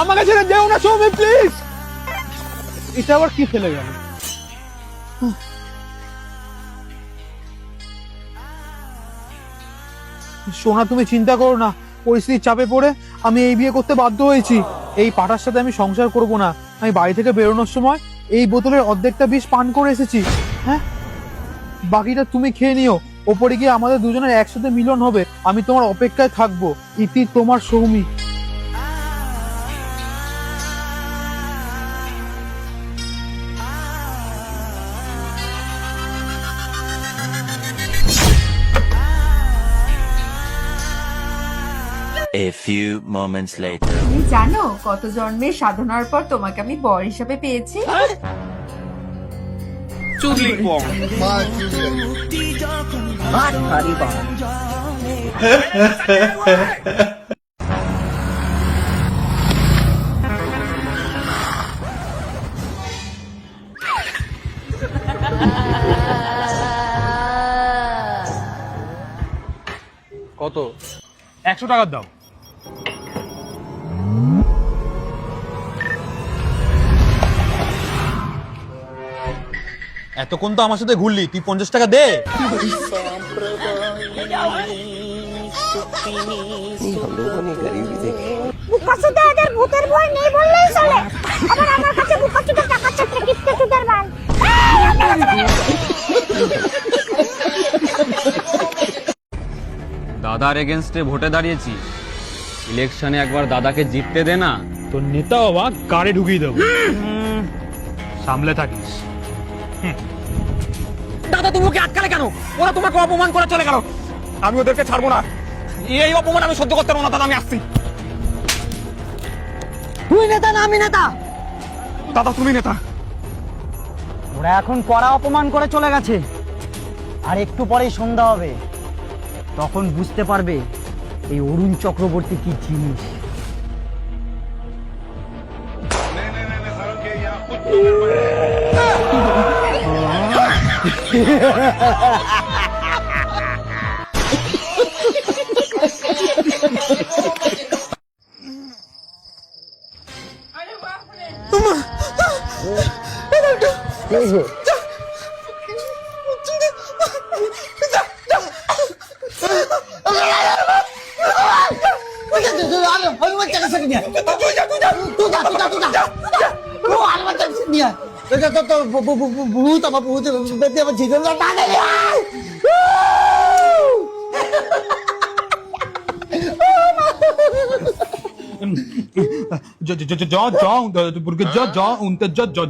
আমাকে ছেড়ে যেও না সৌমি, প্লিজ। এটা আবার কি ফেলে গেল? সোনা, তুমি চিন্তা করো না, পরিস্থিতির চাপে পড়ে আমি এই বিয়ে করতে বাধ্য হয়েছি। এই পাঠার সাথে আমি সংসার করব না। আমি বাড়ি থেকে বেরোনোর সময় এই বোতলের অর্ধেকটা বিষ পান করে এসেছি। হ্যাঁ, বাকিটা তুমি খেয়ে নিও। ওপরে গিয়ে আমাদের দুজনের একসাথে মিলন হবে। আমি তোমার অপেক্ষায় থাকবো। ইতি, তোমার Soumi. A few moments later. তুমি জানো কত জন্মের সাধনার পর তোমাকে আমি বর হিসাবে পেয়েছি? কত? 100 টাকা দাও। এতক্ষণ তো আমার সাথে ঘুরলি, তুই 50 টাকা দে। বুকাচুদাদের ভূতের ভয় নেই বললেই চলে। আবার আমার কাছে বুকাচুদা টাকা চাচ্ছে, কিপটেচুদার বাল। দাদার এগেনস্টে ভোটে দাঁড়িয়েছি, ইলেকশনে একবার দাদাকে জিততে দে না। তোর নেতা বাবা গাড়ি ঢুকিয়ে দেবো, সামলে থাকিস। দাদা, তুমি ওকে আটকালে কেন? ওরা তোমাকে অপমান করে চলে গেল। আমি ওদেরকে ছাড়বো না। এই অপমান আমি সহ্য করতে পারবো না। দাদা, আমি আসছি। তুই নেতা না আমি নেতা? দাদা, তুমি নেতা। ওরা এখন কড়া অপমান করে চলে গেছে, আর একটু পরেই সন্ধ্যা হবে। তখন বুঝতে পারবে এই অরুণ চক্রবর্তী কি জিনিস। ভূত আমার ভূত আমার ছিল না।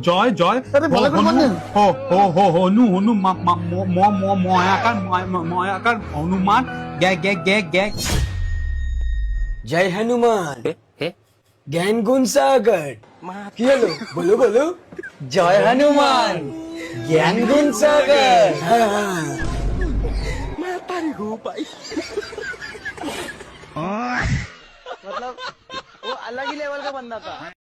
জয় জয় ময়াকার হনুমান জয় হনুমান, জ্ঞান গুণ সাগর। কি হলো? বলো বলো। জয় হনুমান, জ্ঞান গুণ সাগর। मतलब वो अलग ही लेवल का बंदा था।